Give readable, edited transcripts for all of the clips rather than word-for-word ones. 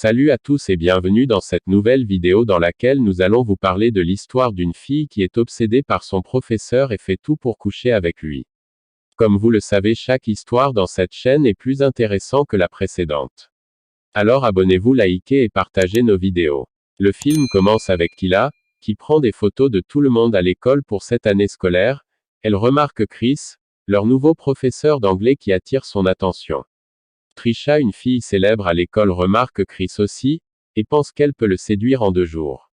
Salut à tous et bienvenue dans cette nouvelle vidéo dans laquelle nous allons vous parler de l'histoire d'une fille qui est obsédée par son professeur et fait tout pour coucher avec lui. Comme vous le savez, chaque histoire dans cette chaîne est plus intéressante que la précédente. Alors abonnez-vous, likez et partagez nos vidéos. Le film commence avec Kyla, qui prend des photos de tout le monde à l'école pour cette année scolaire. Elle remarque Chris, leur nouveau professeur d'anglais qui attire son attention. Trisha, une fille célèbre à l'école, remarque Chris aussi, et pense qu'elle peut le séduire en 2 jours.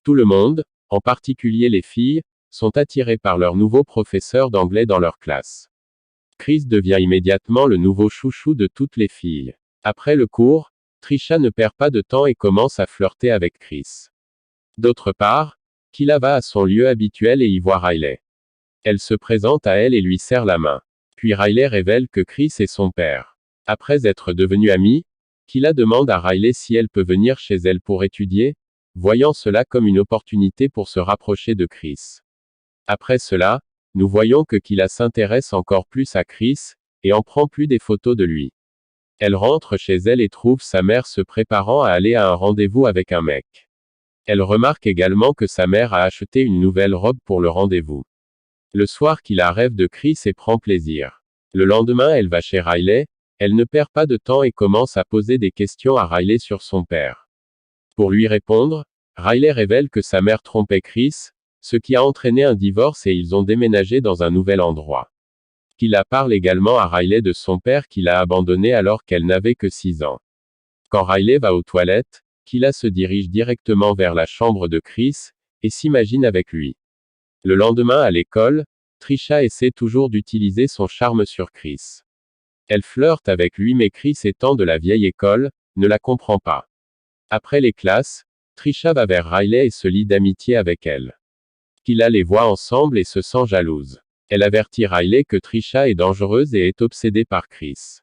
Tout le monde, en particulier les filles, sont attirés par leur nouveau professeur d'anglais dans leur classe. Chris devient immédiatement le nouveau chouchou de toutes les filles. Après le cours, Trisha ne perd pas de temps et commence à flirter avec Chris. D'autre part, Kyla va à son lieu habituel et y voit Riley. Elle se présente à elle et lui serre la main. Puis Riley révèle que Chris est son père. Après être devenus amis, Kyla demande à Riley si elle peut venir chez elle pour étudier, voyant cela comme une opportunité pour se rapprocher de Chris. Après cela, nous voyons que Kyla s'intéresse encore plus à Chris, et en prend plus des photos de lui. Elle rentre chez elle et trouve sa mère se préparant à aller à un rendez-vous avec un mec. Elle remarque également que sa mère a acheté une nouvelle robe pour le rendez-vous. Le soir, Kyla rêve de Chris et prend plaisir. Le lendemain, elle va chez Riley. Elle ne perd pas de temps et commence à poser des questions à Riley sur son père. Pour lui répondre, Riley révèle que sa mère trompait Chris, ce qui a entraîné un divorce et ils ont déménagé dans un nouvel endroit. Kyla parle également à Riley de son père qui l'a abandonné alors qu'elle n'avait que 6 ans. Quand Riley va aux toilettes, Kyla se dirige directement vers la chambre de Chris, et s'imagine avec lui. Le lendemain à l'école, Trisha essaie toujours d'utiliser son charme sur Chris. Elle flirte avec lui mais Chris, étant de la vieille école, ne la comprend pas. Après les classes, Trisha va vers Riley et se lie d'amitié avec elle. Kyla les voit ensemble et se sent jalouse. Elle avertit Riley que Trisha est dangereuse et est obsédée par Chris.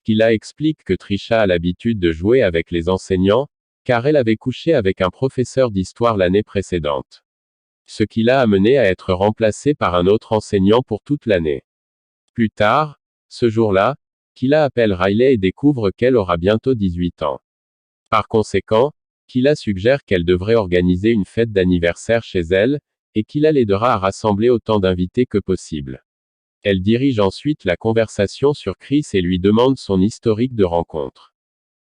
Kyla explique que Trisha a l'habitude de jouer avec les enseignants, car elle avait couché avec un professeur d'histoire l'année précédente. Ce qui l'a amené à être remplacée par un autre enseignant pour toute l'année. Plus tard, ce jour-là, Kyla appelle Riley et découvre qu'elle aura bientôt 18 ans. Par conséquent, Kyla suggère qu'elle devrait organiser une fête d'anniversaire chez elle, et Kyla l'aidera à rassembler autant d'invités que possible. Elle dirige ensuite la conversation sur Chris et lui demande son historique de rencontre.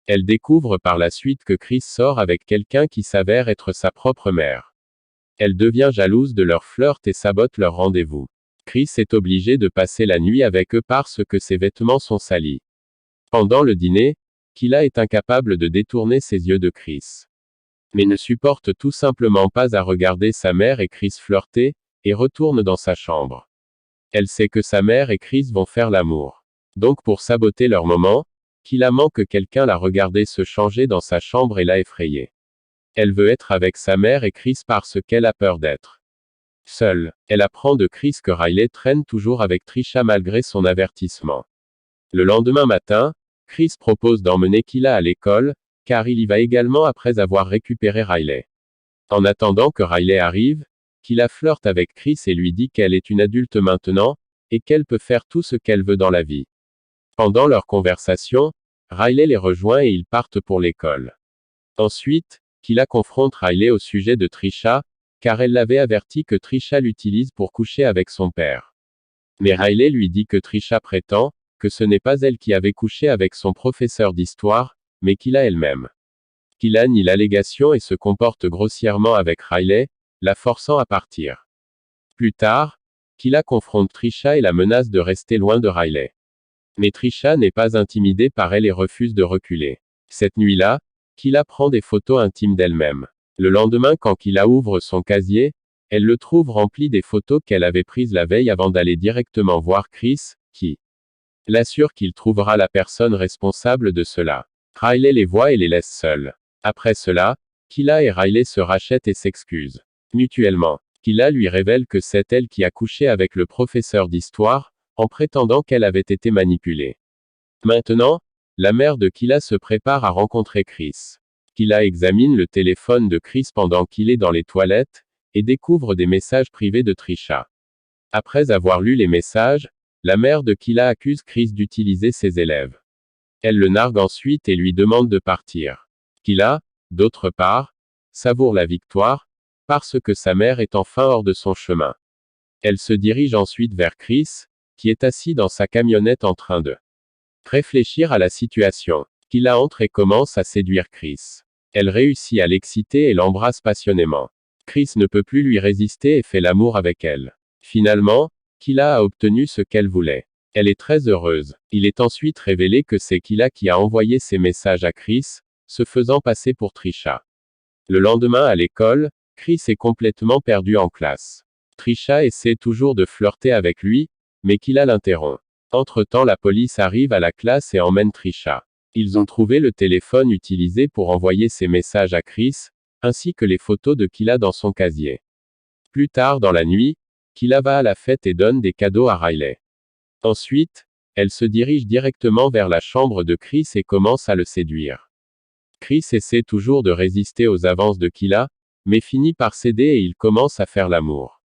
Elle découvre par la suite que Chris sort avec quelqu'un qui s'avère être sa propre mère. Elle devient jalouse de leur flirt et sabote leur rendez-vous. Chris est obligé de passer la nuit avec eux parce que ses vêtements sont salis. Pendant le dîner, Kyla est incapable de détourner ses yeux de Chris. Mais ne supporte tout simplement pas à regarder sa mère et Chris flirter, et retourne dans sa chambre. Elle sait que sa mère et Chris vont faire l'amour. Donc pour saboter leur moment, Kyla ment que quelqu'un l'a regardé se changer dans sa chambre et l'a effrayée. Elle veut être avec sa mère et Chris parce qu'elle a peur d'être seule. Elle apprend de Chris que Riley traîne toujours avec Trisha malgré son avertissement. Le lendemain matin, Chris propose d'emmener Kyla à l'école, car il y va également après avoir récupéré Riley. En attendant que Riley arrive, Kyla flirte avec Chris et lui dit qu'elle est une adulte maintenant, et qu'elle peut faire tout ce qu'elle veut dans la vie. Pendant leur conversation, Riley les rejoint et ils partent pour l'école. Ensuite, Kyla confronte Riley au sujet de Trisha, car elle l'avait averti que Trisha l'utilise pour coucher avec son père. Mais Riley lui dit que Trisha prétend que ce n'est pas elle qui avait couché avec son professeur d'histoire, mais Kyla elle-même. Kyla nie l'allégation et se comporte grossièrement avec Riley, la forçant à partir. Plus tard, Kyla confronte Trisha et la menace de rester loin de Riley. Mais Trisha n'est pas intimidée par elle et refuse de reculer. Cette nuit-là, Kyla prend des photos intimes d'elle-même. Le lendemain, quand Kyla ouvre son casier, elle le trouve rempli des photos qu'elle avait prises la veille avant d'aller directement voir Chris, qui l'assure qu'il trouvera la personne responsable de cela. Riley les voit et les laisse seuls. Après cela, Kyla et Riley se rachètent et s'excusent mutuellement. Kyla lui révèle que c'est elle qui a couché avec le professeur d'histoire, en prétendant qu'elle avait été manipulée. Maintenant, la mère de Kyla se prépare à rencontrer Chris. Kyla examine le téléphone de Chris pendant qu'il est dans les toilettes, et découvre des messages privés de Trisha. Après avoir lu les messages, la mère de Kyla accuse Chris d'utiliser ses élèves. Elle le nargue ensuite et lui demande de partir. Kila, d'autre part, savoure la victoire, parce que sa mère est enfin hors de son chemin. Elle se dirige ensuite vers Chris, qui est assis dans sa camionnette en train de réfléchir à la situation. Kila entre et commence à séduire Chris. Elle réussit à l'exciter et l'embrasse passionnément. Chris ne peut plus lui résister et fait l'amour avec elle. Finalement, Kila a obtenu ce qu'elle voulait. Elle est très heureuse. Il est ensuite révélé que c'est Kila qui a envoyé ces messages à Chris, se faisant passer pour Trisha. Le lendemain à l'école, Chris est complètement perdu en classe. Trisha essaie toujours de flirter avec lui, mais Kila l'interrompt. Entre-temps, la police arrive à la classe et emmène Trisha. Ils ont trouvé le téléphone utilisé pour envoyer ces messages à Chris, ainsi que les photos de Kila dans son casier. Plus tard dans la nuit, Kila va à la fête et donne des cadeaux à Riley. Ensuite, elle se dirige directement vers la chambre de Chris et commence à le séduire. Chris essaie toujours de résister aux avances de Kila, mais finit par céder et ils commencent à faire l'amour.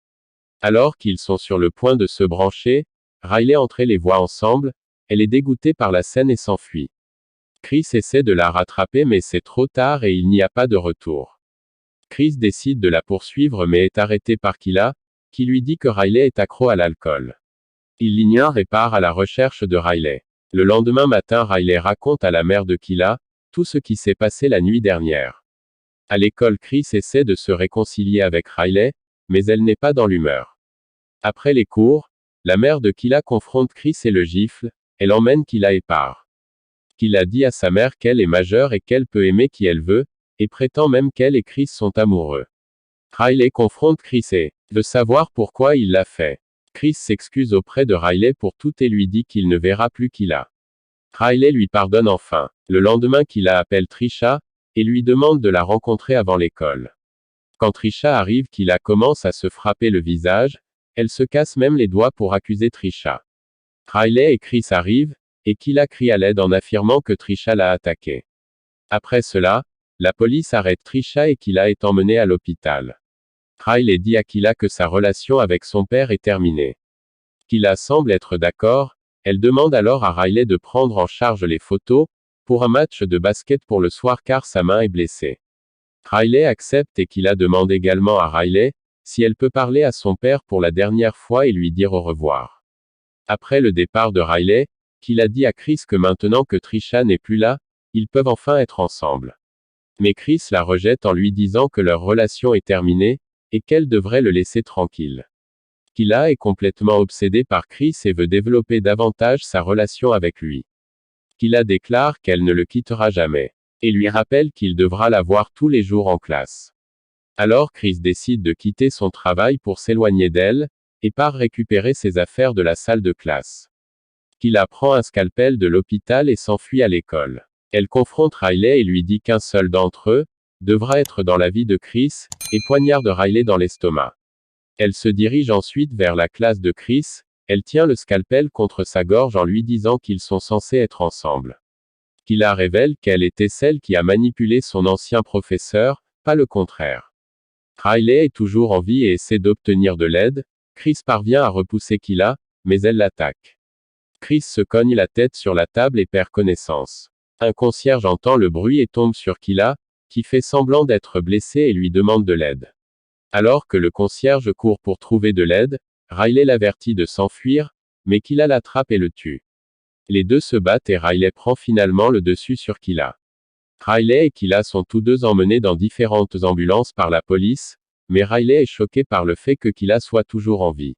Alors qu'ils sont sur le point de se brancher, Riley entre et les voit ensemble, elle est dégoûtée par la scène et s'enfuit. Chris essaie de la rattraper mais c'est trop tard et il n'y a pas de retour. Chris décide de la poursuivre mais est arrêté par Kila, qui lui dit que Riley est accro à l'alcool. Il l'ignore et part à la recherche de Riley. Le lendemain matin, Riley raconte à la mère de Kila tout ce qui s'est passé la nuit dernière. À l'école, Chris essaie de se réconcilier avec Riley, mais elle n'est pas dans l'humeur. Après les cours, la mère de Kila confronte Chris et le gifle, elle emmène Kila et part. Kila dit à sa mère qu'elle est majeure et qu'elle peut aimer qui elle veut, et prétend même qu'elle et Chris sont amoureux. Riley confronte Chris et veut savoir pourquoi il l'a fait. Chris s'excuse auprès de Riley pour tout et lui dit qu'il ne verra plus Kila. Riley lui pardonne enfin. Le lendemain, Kila appelle Trisha, et lui demande de la rencontrer avant l'école. Quand Trisha arrive, Kila commence à se frapper le visage, elle se casse même les doigts pour accuser Trisha. Riley et Chris arrivent, et Kila crie à l'aide en affirmant que Trisha l'a attaqué. Après cela, la police arrête Trisha et Kila est emmenée à l'hôpital. Riley dit à Kila que sa relation avec son père est terminée. Kila semble être d'accord, elle demande alors à Riley de prendre en charge les photos, pour un match de basket pour le soir car sa main est blessée. Riley accepte et Kila demande également à Riley, si elle peut parler à son père pour la dernière fois et lui dire au revoir. Après le départ de Riley, Kila dit à Chris que maintenant que Trisha n'est plus là, ils peuvent enfin être ensemble. Mais Chris la rejette en lui disant que leur relation est terminée, et qu'elle devrait le laisser tranquille. Kila est complètement obsédée par Chris et veut développer davantage sa relation avec lui. Kila déclare qu'elle ne le quittera jamais, et lui rappelle qu'il devra la voir tous les jours en classe. Alors Chris décide de quitter son travail pour s'éloigner d'elle, et part récupérer ses affaires de la salle de classe. Kila prend un scalpel de l'hôpital et s'enfuit à l'école. Elle confronte Riley et lui dit qu'un seul d'entre eux devra être dans la vie de Chris, et poignarde Riley dans l'estomac. Elle se dirige ensuite vers la classe de Chris, elle tient le scalpel contre sa gorge en lui disant qu'ils sont censés être ensemble. Kila révèle qu'elle était celle qui a manipulé son ancien professeur, pas le contraire. Riley est toujours en vie et essaie d'obtenir de l'aide, Chris parvient à repousser Kila, mais elle l'attaque. Chris se cogne la tête sur la table et perd connaissance. Un concierge entend le bruit et tombe sur Kila, qui fait semblant d'être blessé et lui demande de l'aide. Alors que le concierge court pour trouver de l'aide, Riley l'avertit de s'enfuir, mais Kila l'attrape et le tue. Les deux se battent et Riley prend finalement le dessus sur Kila. Riley et Kila sont tous deux emmenés dans différentes ambulances par la police, mais Riley est choqué par le fait que Kila soit toujours en vie.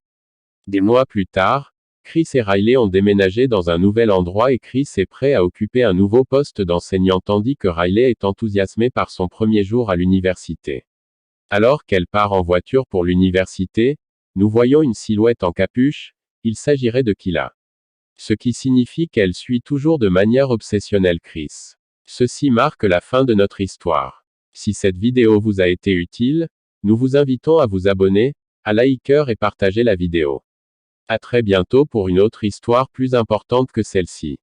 Des mois plus tard, Chris et Riley ont déménagé dans un nouvel endroit et Chris est prêt à occuper un nouveau poste d'enseignant tandis que Riley est enthousiasmé par son premier jour à l'université. Alors qu'elle part en voiture pour l'université, nous voyons une silhouette en capuche, il s'agirait de Kila. Ce qui signifie qu'elle suit toujours de manière obsessionnelle Chris. Ceci marque la fin de notre histoire. Si cette vidéo vous a été utile, nous vous invitons à vous abonner, à liker et partager la vidéo. À très bientôt pour une autre histoire plus importante que celle-ci.